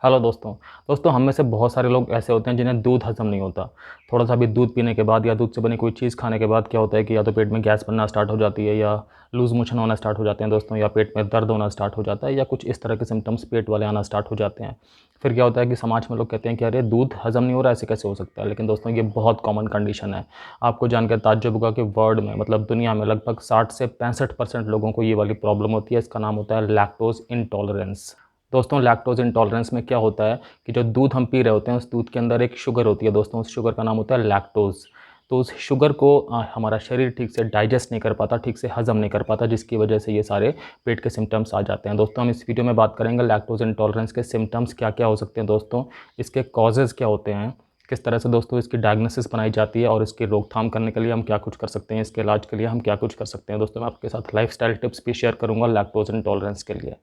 Hello दोस्तों हम में से बहुत सारे लोग ऐसे होते हैं जिन्हें दूध हज़म नहीं होता। थोड़ा-सा भी दूध पीने के बाद या दूध से बनी कोई चीज़ खाने के बाद क्या होता है कि या तो पेट में गैस बनना स्टार्ट हो जाती है या लूज़ मोशन होना स्टार्ट हो जाते हैं दोस्तों, या पेट में दर्द होना स्टार्ट हो जाता है या कुछ इस तरह के सिम्पटम्स पेट वाले आना स्टार्ट हो जाते हैं। फिर क्या होता है कि समाज में लोग कहते हैं कि अरे दूध हज़म नहीं हो रहा है, ऐसे कैसे हो सकता है? लेकिन दोस्तों ये बहुत कॉमन कंडीशन है। आपको जानकर ताज्जुब होगा कि वर्ल्ड में मतलब दुनिया में लगभग 60 से 65% लोगों को ये वाली प्रॉब्लम होती है। इसका नाम होता है लैक्टोज़ इंटॉलरेंस। दोस्तों लैक्टोज़ इंटॉलरेंस में क्या होता है कि जो दूध हम पी रहे होते हैं उस दूध के अंदर एक शुगर होती है दोस्तों, उस शुगर का नाम होता है लैक्टोज़। तो उस शुगर को हमारा शरीर ठीक से डाइजेस्ट नहीं कर पाता, ठीक से हज़म नहीं कर पाता, जिसकी वजह से ये सारे पेट के सिम्पटम्स आ जाते हैं। दोस्तों हम इस वीडियो में बात करेंगे लैक्टोज़ इंटॉलरेंस के सिम्पटम्स क्या-क्या हो सकते हैं दोस्तों, इसके कॉजेज़ क्या होते हैं, किस तरह से दोस्तों इसकी डायग्नोसिस बनाई जाती है और इसकी रोकथाम करने के लिए हम क्या कुछ कर सकते हैं, इसके इलाज के लिए हम क्या कुछ कर सकते हैं। दोस्तों मैं आपके साथ लाइफ़स्टाइल टिप्स भी शेयर करूँगा लैक्टोज़ इंटॉलरेंस के लिए।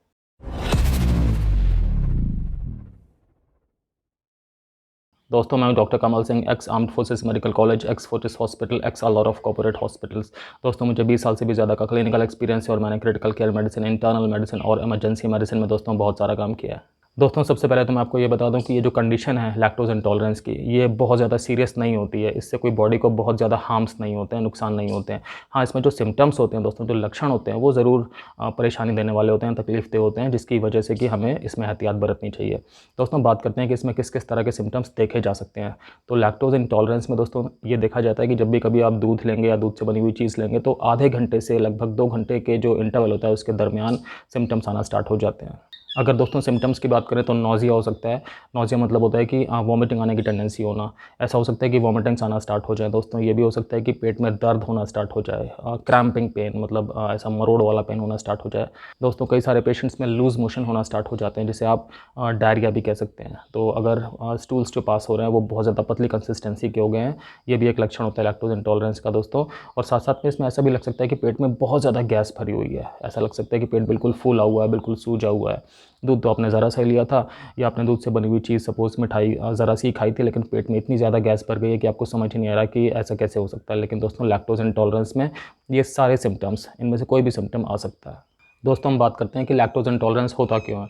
दोस्तों मैं हूं doctor Kamal Singh, x armed forces medical college, x Fortis hospital, x a lot of corporate hospitals. दोस्तों मुझे 20 साल से भी ज़्यादा का क्लिनिकल एक्सपीरियंस है और मैंने critical care medicine, internal medicine और इमरजेंसी मेडिसिन में दोस्तों बहुत सारा काम किया है। दोस्तों सबसे पहले तो मैं आपको ये बता दूं कि ये जो कंडीशन है लैक्टोज़ इंटॉलरेंस की, ये बहुत ज़्यादा सीरियस नहीं होती है। इससे कोई बॉडी को बहुत ज़्यादा हार्म्स नहीं होते हैं, नुकसान नहीं होते हैं। हाँ, इसमें जो सिम्पटम्स होते हैं दोस्तों, जो लक्षण होते हैं वो ज़रूर परेशानी देने वाले होते हैं, तकलीफ़देह होते हैं, जिसकी वजह से कि हमें इसमें एहतियात बरतनी चाहिए। दोस्तों बात करते हैं कि इसमें किस-किस तरह के सिम्पटम्स देखे जा सकते हैं। तो लैक्टोज़ इंटॉलरेंस में दोस्तों ये देखा जाता है कि जब भी कभी आप दूध लेंगे या दूध से बनी हुई चीज़ लेंगे तो आधे घंटे से लगभग 2 घंटे के जो इंटरवल होता है उसके दरमियान सिम्पटम्स आना स्टार्ट हो जाते हैं। अगर दोस्तों सिम्पटम्स की बात करें तो नौज़िया हो सकता है। नौज़िया मतलब होता है कि वॉमिटिंग आने की टेंडेंसी होना। ऐसा हो सकता है कि वॉमिटिंग्स आना स्टार्ट हो जाए दोस्तों। ये भी हो सकता है कि पेट में दर्द होना स्टार्ट हो जाए। क्रैम्पिंग पेन मतलब ऐसा मरोड़ वाला पेन होना स्टार्ट हो जाए। दोस्तों कई सारे पेशेंट्स में लूज़ मोशन होना स्टार्ट हो जाते हैं, जिसे आप डायरिया भी कह सकते हैं। तो अगर स्टूल्स जो पास हो रहे हैं वो बहुत ज़्यादा पतली कंसिस्टेंसी के हो गए हैं, ये भी एक लक्षण होता है लैक्टोज़ इंटॉलरेंस का दोस्तों। और साथ-साथ में इसमें ऐसा भी लग सकता है कि पेट में बहुत ज़्यादा गैस भरी हुई है। ऐसा लग सकता है कि पेट बिल्कुल फूला हुआ है, बिल्कुल सूजा हुआ है। दूध तो आपने ज़रा सा ही लिया था या आपने दूध से बनी हुई चीज़ सपोज़ मिठाई ज़रा सी खाई थी, लेकिन पेट में इतनी ज़्यादा गैस भर गई है कि आपको समझ ही नहीं आ रहा कि ऐसा कैसे हो सकता है। लेकिन दोस्तों लैक्टोज़ इंटॉलरेंस में ये सारे सिम्पटम्स, इनमें से कोई भी सिम्पटम आ सकता है। दोस्तों हम बात करते हैं कि लैक्टोज़ इंटॉलरेंस होता क्यों है?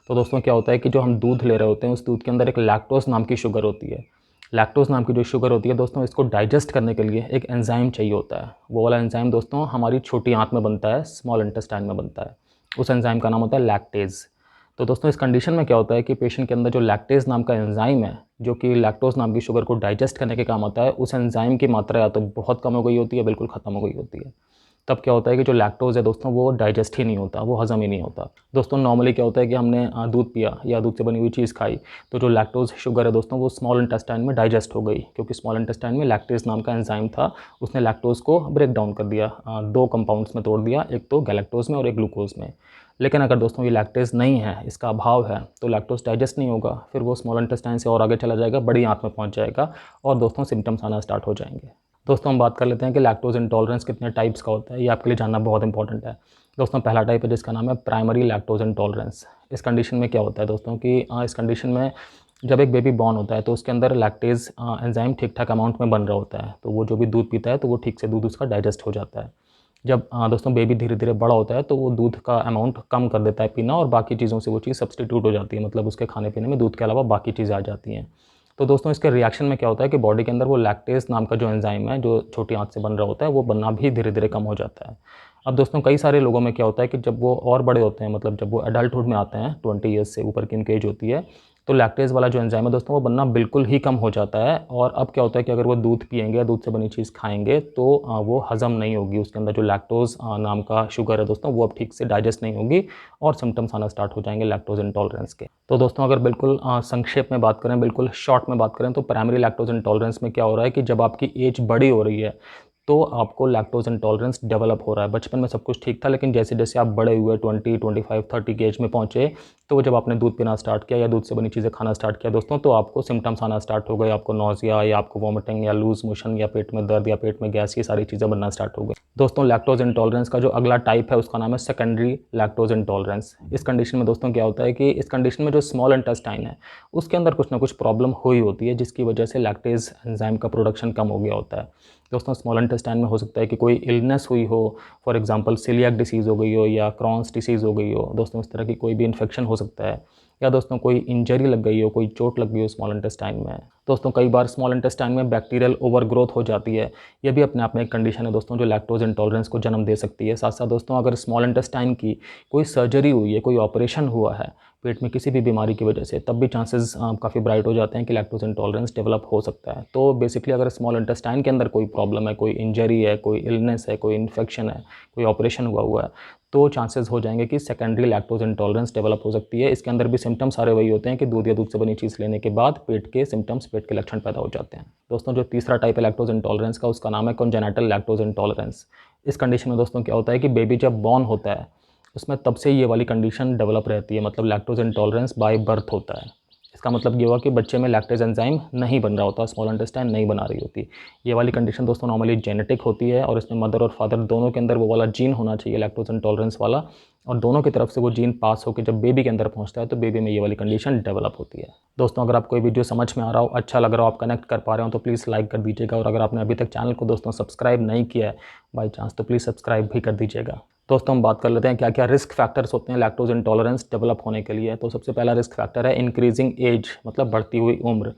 तो दोस्तों क्या होता है कि जो हम दूध ले रहे होते हैं उस दूध के अंदर एक लैक्टोज़ नाम की शुगर होती है। लैक्टोज़ नाम की जो शुगर होती है दोस्तों, इसको डाइजेस्ट करने के लिए एक एंजाइम चाहिए होता है। वो वाला एंजाइम दोस्तों हमारी छोटी आँत में बनता है, स्मॉल इंटेस्टाइन में बनता है। उस एंजाइम का नाम होता है लैक्टेज़। तो दोस्तों इस कंडीशन में क्या होता है कि पेशेंट के अंदर जो लैक्टेज़ नाम का एंजाइम है, जो कि लैक्टोज़ नाम की शुगर को डाइजेस्ट करने के काम आता है, उस एंजाइम की मात्रा या तो बहुत कम हो गई होती है, बिल्कुल ख़त्म हो गई होती है। तब क्या होता है कि जो लैक्टोज़ है दोस्तों वो डाइजेस्ट ही नहीं होता, वो हज़म ही नहीं होता। दोस्तों नॉर्मली क्या होता है कि हमने दूध पिया या दूध से बनी हुई चीज़ खाई, तो जो लैक्टोज़ शुगर है दोस्तों वो स्मॉल इंटेस्टाइन में डाइजेस्ट हो गई, क्योंकि स्मॉल इंटेस्टाइन में लैक्टेज़ नाम का एंजाइम था, उसने लैक्टोज़ को ब्रेक डाउन कर दिया, 2 कंपाउंड्स में तोड़ दिया, एक तो गैलेक्टोज़ में और एक ग्लूकोज़ में। लेकिन अगर दोस्तों ये लैक्टेज़ नहीं है, इसका अभाव है, तो लैक्टोज़ डाइजेस्ट नहीं होगा, फिर वो स्मॉल इंटेस्टाइन से और आगे चला जाएगा, बड़ी आँत में पहुँच जाएगा और दोस्तों सिम्पटम्स आना स्टार्ट हो जाएँगे। दोस्तों हम बात कर लेते हैं कि लैक्टोज़ इंटॉलरेंस कितने टाइप्स का होता है, ये आपके लिए जानना बहुत इंपॉर्टेंट है। दोस्तों पहला टाइप है जिसका नाम है प्राइमरी लैक्टोज़ इंटॉलरेंस। इस कंडीशन में क्या होता है दोस्तों कि इस कंडीशन में जब एक बेबी बॉर्न होता है तो उसके अंदर लैक्टेज़ एंजाइम ठीक-ठाक अमाउंट में बन रहा होता है। तो वो जो भी दूध पीता है तो वो ठीक से दूध उसका डाइजेस्ट हो जाता है। जब दोस्तों बेबी धीरे-धीरे बड़ा होता है तो वो दूध का अमाउंट कम कर देता है पीना और बाकी चीज़ों से वो चीज़ सब्स्टिट्यूट हो जाती है, मतलब उसके खाने-पीने में दूध के अलावा बाकी चीज़ें आ जाती हैं। तो दोस्तों इसके रिएक्शन में क्या होता है कि बॉडी के अंदर वो लैक्टेज़ नाम का जो एंजाइम है, जो छोटी आँत से बन रहा होता है, वो बनना भी धीरे-धीरे कम हो जाता है। अब दोस्तों कई सारे लोगों में क्या होता है कि जब वो और बड़े होते हैं, मतलब जब वो एडल्टहुड में आते हैं, 20 ईयर्स से ऊपर की उनकी एज होती है, तो लैक्टेज़ वाला जो एंजाइम है दोस्तों वो बनना बिल्कुल ही कम हो जाता है। और अब क्या होता है कि अगर वो दूध पिएँगे या दूध से बनी चीज़ खाएँगे तो वो हज़म नहीं होगी। उसके अंदर जो लैक्टोज़ नाम का शुगर है दोस्तों, वो अब ठीक से डाइजेस्ट नहीं होगी और सिम्पटम्स आना स्टार्ट हो जाएँगे लैक्टोज़ इंटॉलरेंस के। तो दोस्तों अगर बिल्कुल संक्षेप में बात करें, बिल्कुल शॉर्ट में बात करें, तो प्राइमरी लैक्टोज़ इंटॉलरेंस में क्या हो रहा है कि जब आपकी एज बड़ी हो रही है, तो आपको लैक्टोज़ इंटॉलरेंस डेवलप हो रहा है। बचपन में सब कुछ ठीक था, लेकिन जैसे-जैसे आप बड़े हुए 20, 25, 30 की एज में पहुँचे, तो जब आपने दूध पीना स्टार्ट किया या दूध से बनी चीज़ें खाना स्टार्ट किया दोस्तों, तो आपको सिम्पटम्स आना स्टार्ट हो गए। आपको नौज़िया या आपको वॉमिटिंग या लूज़ मोशन या पेट में दर्द या पेट में गैस, ये सारी चीज़ें बनना स्टार्ट हो गई। दोस्तों लैक्टोज़ इंटॉलरेंस का जो अगला टाइप है उसका नाम है सेकेंडरी लैक्टोज़ इंटॉलरेंस। इस कंडीशन में दोस्तों क्या होता है कि इस कंडीशन में जो स्मॉल इंटेस्टाइन है, उसके अंदर कुछ ना कुछ प्रॉब्लम हुई होती है, जिसकी वजह से लैक्टेज़ एंजाइम का प्रोडक्शन कम हो गया होता है। दोस्तों स्मॉल इंटेस्टाइन में हो सकता है कि कोई इलनेस हुई हो, फॉर एग्जांपल सीलियाक डिसीज़ हो गई हो या क्रॉन्स डिसीज़ हो गई हो। दोस्तों इस तरह की कोई भी इन्फेक्शन हो सकता है, या दोस्तों कोई इंजरी लग गई हो, कोई चोट लग गई हो स्मॉल इंटेस्टाइन में। दोस्तों कई बार स्मॉल इंटेस्टाइन में बैक्टीरियल ओवरग्रोथ हो जाती है, ये भी अपने आप में एक कंडीशन है दोस्तों जो लैक्टोज इंटॉलरेंस को जन्म दे सकती है। साथ साथ दोस्तों अगर स्मॉल इंटेस्टाइन की कोई सर्जरी हुई है, कोई ऑपरेशन हुआ है पेट में किसी भी बीमारी की वजह से, तब भी चांसेस काफ़ी ब्राइट हो जाते हैं कि लैक्टोज इंटॉलरेंस डेवलप हो सकता है। तो बेसिकली अगर स्मॉल इंटेस्टाइन के अंदर कोई प्रॉब्लम है, कोई इंजरी है, कोई इलनेस है, कोई इन्फेक्शन है, कोई ऑपरेशन हुआ है, तो चांसेस हो जाएंगे कि सेकेंडरी लैक्टोज इंटॉलरेंस डेवलप हो सकती है। इसके अंदर भी सिम्टम्स सारे वही होते हैं कि दूध या दूध से बनी चीज़ लेने के बाद पेट के सिम्टम्स, पेट के लक्षण पैदा हो जाते हैं। दोस्तों जो तीसरा टाइप है लैक्टोज इंटॉलरेंस का, उसका नाम है कॉन्जेनिटल लैक्टोज इंटॉलरेंस। इस कंडीशन में दोस्तों क्या होता है कि बेबी जब बॉर्न होता है उसमें तब से ये वाली कंडीशन डेवलप रहती है, मतलब लैक्टोज इंटॉलरेंस बाय बर्थ होता है। इसका मतलब ये हुआ कि बच्चे में लैक्टेज एंजाइम नहीं बन रहा होता, स्मॉल इंटेस्टाइन नहीं बना रही होती। ये वाली कंडीशन दोस्तों नॉर्मली जेनेटिक होती है और इसमें मदर और फादर दोनों के अंदर वो वाला जीन होना चाहिए लैक्टोज इंटॉलरेंस वाला, और दोनों की तरफ से वो जीन पास होकर जब बेबी के अंदर पहुंचता है तो बेबी में ये वाली कंडीशन डेवलप होती है। दोस्तों अगर आपको ये वीडियो समझ में आ रहा हो, अच्छा लग रहा हो, आप कनेक्ट कर पा रहे हो, तो प्लीज़ लाइक कर दीजिएगा, और अगर आपने अभी तक चैनल को दोस्तों सब्सक्राइब नहीं किया है बाई चांस, तो प्लीज़ सब्सक्राइब भी कर दीजिएगा। दोस्तों हम बात कर लेते हैं क्या क्या रिस्क फैक्टर्स होते हैं लैक्टोज इंटॉलरेंस डेवलप होने के लिए। तो सबसे पहला रिस्क फैक्टर है इंक्रीजिंग एज, मतलब बढ़ती हुई उम्र।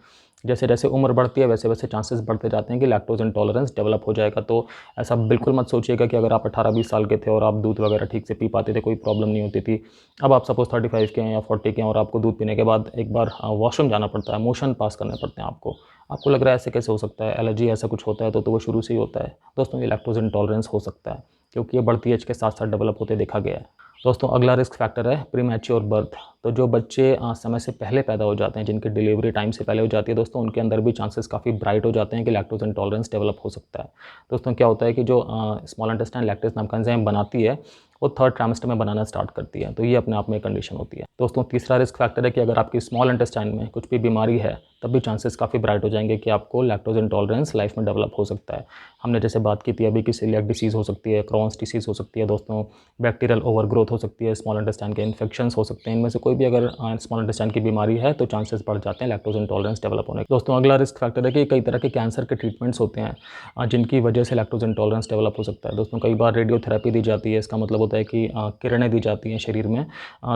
जैसे जैसे उम्र बढ़ती है वैसे वैसे चांसेस बढ़ते जाते हैं कि लैक्टोज इंटॉलरेंस डेवलप हो जाएगा। तो ऐसा बिल्कुल मत सोचिएगा कि अगर आप 18-20 साल के थे और आप दूध वगैरह ठीक से पी पाते थे, कोई प्रॉब्लम नहीं होती थी, अब आप सपोज 35 के हैं या 40 के हैं और आपको दूध पीने के बाद एक बार वॉशरूम जाना पड़ता है, मोशन पास करने पड़ते हैं आपको लग रहा है ऐसे कैसे हो सकता है, एलर्जी ऐसा कुछ होता है, तो वो शुरू से ही होता है। दोस्तों ये लैक्टोज इंटॉलरेंस हो सकता है क्योंकि ये बढ़ती एज के साथ साथ डेवलप होते देखा गया है। दोस्तों अगला रिस्क फैक्टर है प्रीमैच्योर बर्थ। तो जो बच्चे समय से पहले पैदा हो जाते हैं, जिनकी डिलीवरी टाइम से पहले हो जाती है दोस्तों, उनके अंदर भी चांसेस काफ़ी ब्राइट हो जाते हैं कि लैक्टोज इंटॉलरेंस डेवलप हो सकता है। दोस्तों क्या होता है कि जो स्मॉल इंटेस्टाइन लैक्टेज नाम का एंजाइम बनाती है वो थर्ड ट्राइमेस्टर में बनाना स्टार्ट करती है, तो ये अपने आप में कंडीशन होती है। दोस्तों तीसरा रिस्क फैक्टर है कि अगर आपकी स्मॉल इंटेस्टाइन में कुछ भी बीमारी है तब भी चांसेस काफ़ी ब्राइट हो जाएंगे कि आपको लैक्टोज इंटॉलरेंस लाइफ में डेवलप हो सकता है। हमने जैसे बात की थी अभी कि सीलिएक डिसीज़ हो सकती है, क्रॉन्स डिसीज़ हो सकती है दोस्तों, बैक्टीरियल ओवरग्रोथ हो सकती है, स्मॉल इंटेस्टाइन के इन्फेक्शंस हो सकते हैं। इनमें से कोई भी अगर स्मॉल इंटेस्टाइन की बीमारी है तो चांसेस बढ़ जाते हैं लैक्टोज इंटॉलरेंस डेवलप होने के। दोस्तों अगला रिस्क फैक्टर है कि कई तरह के कैंसर के ट्रीटमेंट्स होते हैं जिनकी वजह से लैक्टोज इंटॉलरेंस डेवलप हो सकता है। दोस्तों कई बार रेडियोथेरेपी दी जाती है, इसका मतलब होता है कि किरणें दी जाती हैं शरीर में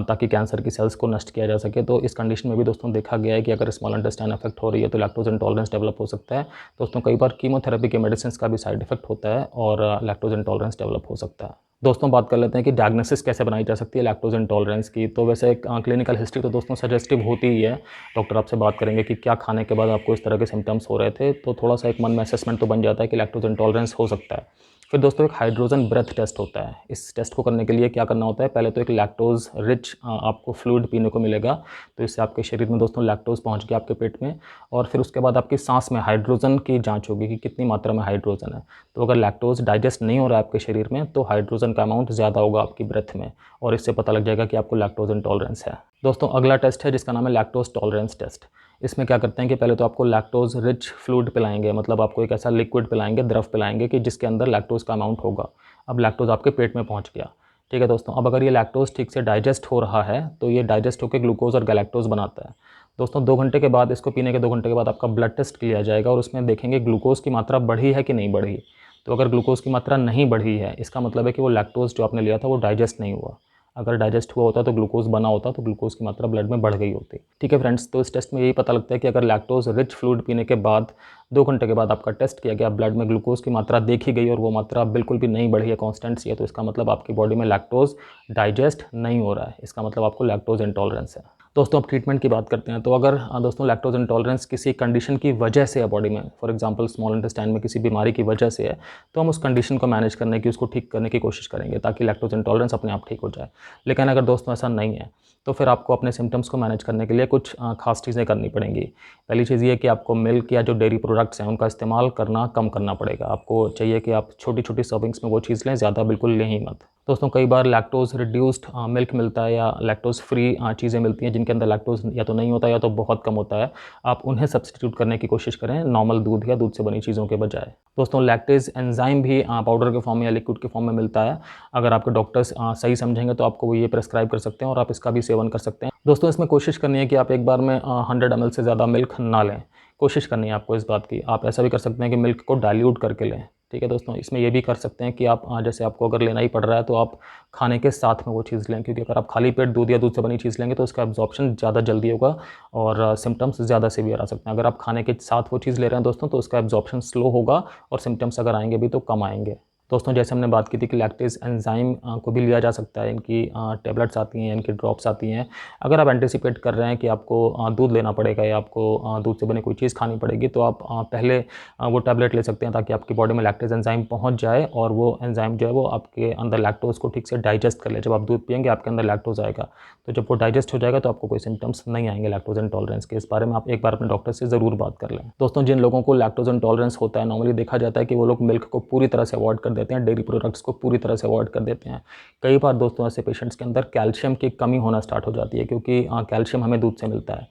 ताकि कैंसर की सेल्स को नष्ट किया जा सके। तो इस कंडीशन में भी दोस्तों देखा गया है कि अगर स्मॉल इंटेस्टाइन अफेक्ट हो रही है तो लैक्टोज इंटॉलरेंस डेवलप हो सकता है। दोस्तों कई बार कीमोथेरेपी के मेडिसिन का भी साइड इफेक्ट होता है और लैक्टोज इंटॉलरेंस डेवलप हो सकता है। दोस्तों बात कर लेते हैं कि डायग्नोसिस कैसे बनाई जा सकती है लैक्टोज इंटॉलरेंस की। तो वैसे क्लिनिकल हिस्ट्री तो दोस्तों सजेस्टिव होती ही है, डॉक्टर आपसे बात करेंगे कि क्या खाने के बाद आपको इस तरह के सिम्टम्स हो रहे थे, तो थोड़ा सा एक मन में असेसमेंट तो बन जाता है कि लैक्टोज इंटॉलरेंस हो सकता है। फिर दोस्तों एक हाइड्रोजन ब्रेथ टेस्ट होता है। इस टेस्ट को करने के लिए क्या करना होता है, पहले तो एक लैक्टोज रिच आपको फ्लूइड पीने को मिलेगा, तो इससे आपके शरीर में दोस्तों लैक्टोज पहुंच गया आपके पेट में, और फिर उसके बाद आपकी सांस में हाइड्रोजन की जांच होगी कि कितनी मात्रा में हाइड्रोजन है। तो अगर लैक्टोज डाइजेस्ट नहीं हो रहा है आपके शरीर में तो हाइड्रोजन का अमाउंट ज़्यादा होगा आपकी ब्रेथ में, और इससे पता लग जाएगा कि आपको लैक्टोज इंटॉलरेंस है। दोस्तों अगला टेस्ट है जिसका नाम है लैक्टोज टॉलरेंस टेस्ट। इसमें क्या करते हैं कि पहले तो आपको लैक्टोज रिच फ्लूइड पिलाएंगे, मतलब आपको एक ऐसा लिक्विड पिलाएंगे, द्रव पिलाएंगे कि जिसके अंदर लैक्टोज का अमाउंट होगा। अब लैक्टोज आपके पेट में पहुंच गया, ठीक है दोस्तों। अब अगर ये लैक्टोज ठीक से डाइजेस्ट हो रहा है तो ये डाइजेस्ट होकर ग्लूकोज और गैलेक्टोज बनाता है। दोस्तों 2 घंटे के बाद, इसको पीने के 2 घंटे के बाद आपका ब्लड टेस्ट किया जाएगा और उसमें देखेंगे ग्लूकोज की मात्रा बढ़ी है कि नहीं बढ़ी। तो अगर ग्लूकोज की मात्रा नहीं बढ़ी है इसका मतलब है कि वो लैक्टोज जो आपने लिया था वो डाइजेस्ट नहीं हुआ। अगर डाइजेस्ट हुआ होता तो ग्लूकोज बना होता, तो ग्लूकोज की मात्रा ब्लड में बढ़ गई होती। ठीक है फ्रेंड्स, तो इस टेस्ट में यही पता लगता है कि अगर लैक्टोज रिच फ्लूइड पीने के बाद 2 घंटे के बाद आपका टेस्ट किया गया, ब्लड में ग्लूकोज की मात्रा देखी गई और वो मात्रा बिल्कुल भी नहीं बढ़ी है, कांस्टेंट सी है, तो इसका मतलब आपकी बॉडी में लैक्टोज डाइजेस्ट नहीं हो रहा है, इसका मतलब आपको लैक्टोज इंटॉलरेंस है। दोस्तों अब ट्रीटमेंट की बात करते हैं। तो अगर दोस्तों लैक्टोज इंटॉलरेंस किसी कंडीशन की वजह से है बॉडी में, फॉर एग्जांपल स्मॉल इंटेस्टाइन में किसी बीमारी की वजह से है, तो हम उस कंडीशन को मैनेज करने की, उसको ठीक करने की कोशिश करेंगे ताकि लैक्टोज इंटॉलरेंस अपने आप ठीक हो जाए। लेकिन अगर दोस्तों ऐसा नहीं है तो फिर आपको अपने सिम्टम्स को मैनेज करने के लिए कुछ खास चीज़ें करनी पड़ेंगी। पहली चीज़ ये कि आपको मिल्क या जो डेयरी प्रोडक्ट्स हैं उनका इस्तेमाल करना कम करना पड़ेगा। आपको चाहिए कि आप छोटी छोटी सर्विंग्स में वो चीज़ लें, ज़्यादा बिल्कुल लें ही मत। दोस्तों कई बार लैक्टोज रिड्यूस्ड मिल्क मिलता है या लैक्टोज फ्री चीज़ें मिलती हैं जिनके अंदर लैक्टोज या तो नहीं होता या तो बहुत कम होता है। आप उन्हें सब्सटीट्यूट करने की कोशिश करें नॉर्मल दूध या दूध से बनी चीज़ों के बजाय। दोस्तों लैक्टेज एंजाइम भी पाउडर के फॉर्म में या लिक्विड के फॉर्म में मिलता है। अगर आपके डॉक्टर्स सही समझेंगे तो आपको वो ये प्रेस्क्राइब कर सकते हैं और आप इसका भी सेवन कर सकते हैं। दोस्तों इसमें कोशिश करनी है कि आप एक बार में 100 ml से ज़्यादा मिल्क ना लें। कोशिश करनी है आपको इस बात की। आप ऐसा भी कर सकते हैं कि मिल्क को डाइल्यूट करके लें, ठीक है दोस्तों, इसमें ये भी कर सकते हैं कि आप जैसे आपको अगर लेना ही पड़ रहा है तो आप खाने के साथ में वो चीज़ लें, क्योंकि अगर आप खाली पेट दूध या दूध से बनी चीज़ लेंगे तो उसका एब्जॉर्प्शन ज़्यादा जल्दी होगा और सिम्टम्स ज़्यादा सीवियर आ सकते हैं। अगर आप खाने के साथ वो चीज़ ले रहे हैं दोस्तों तो उसका एब्जॉर्प्शन स्लो होगा और सिम्टम्स अगर आएंगे भी तो कम आएंगे। दोस्तों जैसे हमने बात की थी कि लैक्टेज एंजाइम को भी लिया जा सकता है, इनकी टैबलेट्स आती हैं, इनकी ड्रॉप्स आती हैं। अगर आप एंटिसिपेट कर रहे हैं कि आपको दूध लेना पड़ेगा या आपको दूध से बनी कोई चीज़ खानी पड़ेगी तो आप पहले वो टैबलेट ले सकते हैं ताकि आपकी बॉडी में लैक्टेज एंजाइम पहुंच जाए और वो एंजाइम जो है वो आपके अंदर लैक्टोज को ठीक से डाइजेस्ट कर ले। जब आप दूध पिएंगे आपके अंदर लैक्टोज आएगा, तो जब वो डाइजेस्ट हो जाएगा तो आपको कोई सिम्टम्स नहीं आएंगे लैक्टोज इंटॉलरेंस के। इस बारे में आप एक बार अपने डॉक्टर से ज़रूर बात कर लें। दोस्तों जिन लोगों को लैक्टोज इंटॉलरेंस होता है, नॉर्मली देखा जाता है कि वो लोग मिल्क को पूरी तरह से अवॉइड कर देते हैं, डेयरी प्रोडक्ट्स को पूरी तरह से अवॉइड कर देते हैं। कई बार दोस्तों ऐसे पेशेंट्स के अंदर कैल्शियम की कमी होना स्टार्ट हो जाती है, क्योंकि कैल्शियम हमें दूध से मिलता है।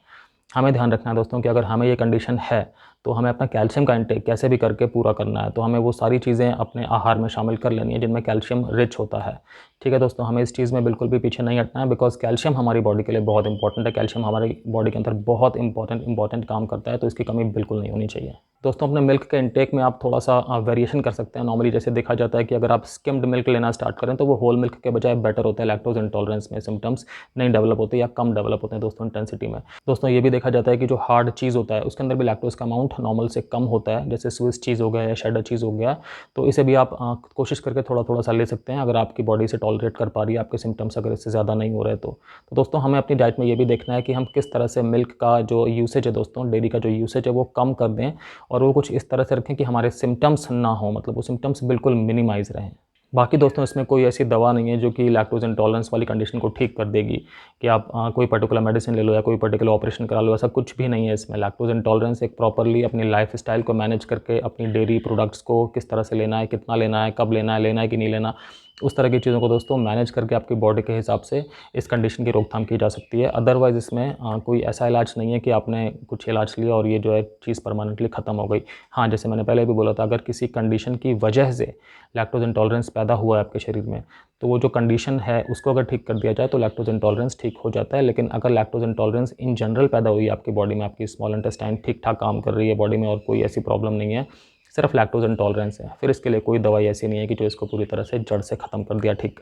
हमें ध्यान रखना है दोस्तों कि अगर हमें ये कंडीशन है तो हमें अपना कैल्शियम का इंटेक कैसे भी करके पूरा करना है। तो हमें वो सारी चीज़ें अपने आहार में शामिल कर लेनी है जिनमें कैल्शियम रिच होता है। ठीक है दोस्तों, हमें इस चीज़ में बिल्कुल भी पीछे नहीं हटना है, बिकॉज कैल्शियम हमारी बॉडी के लिए बहुत इंपॉर्टेंट है। कैल्शियम हमारी बॉडी के अंदर बहुत इंपॉर्टेंट काम करता है, तो इसकी कमी बिल्कुल नहीं होनी चाहिए। दोस्तों अपने मिल्क के इंटेक में आप थोड़ा सा वेरिएशन कर सकते हैं। नॉर्मली जैसे देखा जाता है कि अगर आप स्किम्ड मिल्क लेना स्टार्ट करें तो वो होल मिल्क के बजाय बेटर होता है। लैक्टोज इंटॉलरेंस में सिम्टम्स नहीं डेवलप होते या कम डेवलप होते हैं दोस्तों इंटेंसिटी में। दोस्तों ये भी देखा जाता है कि जो हार्ड चीज़ होता है उसके अंदर भी लैक्टोज का अमाउंट नॉर्मल से कम होता है, जैसे स्विस चीज़ हो गया या शेडर चीज़ हो गया। तो इसे भी आप कोशिश करके थोड़ा थोड़ा सा ले सकते हैं अगर आपकी बॉडी से टॉलरेट कर पा रही है, आपके सिम्टम्स अगर इससे ज़्यादा नहीं हो रहे तो दोस्तों हमें अपनी डाइट में ये भी देखना है कि हम किस तरह से मिल्क का जो यूसेज है दोस्तों, डेयरी का जो यूसेज है वो कम कर दें और वो कुछ इस तरह से रखें कि हमारे सिम्टम्स ना हो, मतलब वो सिम्टम्स बिल्कुल मिनिमाइज रहें। बाकी दोस्तों इसमें कोई ऐसी दवा नहीं है जो कि लैक्टोज इंटॉलरेंस वाली कंडीशन को ठीक कर देगी कि आप कोई पर्टिकुलर मेडिसिन ले लो या कोई पर्टिकुलर ऑपरेशन करा लो, ऐसा कुछ भी नहीं है इसमें। लैक्टोज इंटॉलरेंस एक प्रॉपरली अपनी लाइफ स्टाइल को मैनेज करके अपनी डेयरी प्रोडक्ट्स को किस तरह से लेना है, कितना लेना है, कब लेना है कि नहीं लेना, उस तरह की चीज़ों को दोस्तों मैनेज करके आपकी बॉडी के हिसाब से इस कंडीशन की रोकथाम की जा सकती है। अदरवाइज़ इसमें कोई ऐसा इलाज नहीं है कि आपने कुछ इलाज लिया और ये जो है चीज़ परमानेंटली ख़त्म हो गई। हाँ, जैसे मैंने पहले भी बोला था, अगर किसी कंडीशन की वजह से लैक्टोज इंटॉलरेंस पैदा हुआ है आपके शरीर में तो वो जो कंडीशन है उसको अगर ठीक कर दिया जाए तो लैक्टोज इंटॉलरेंस ठीक हो जाता है। लेकिन अगर लैक्टोज इंटॉलरेंस इन जनरल पैदा हुई है आपकी बॉडी में, आपकी स्मॉल इंटेस्टाइन ठीक ठाक काम कर रही है बॉडी में और कोई ऐसी प्रॉब्लम नहीं है, सिर्फ लैक्टोज इंटॉलरेंस है, फिर इसके लिए कोई दवाई ऐसी नहीं है कि जो इसको पूरी तरह से जड़ से ख़त्म कर दिया, ठीक कर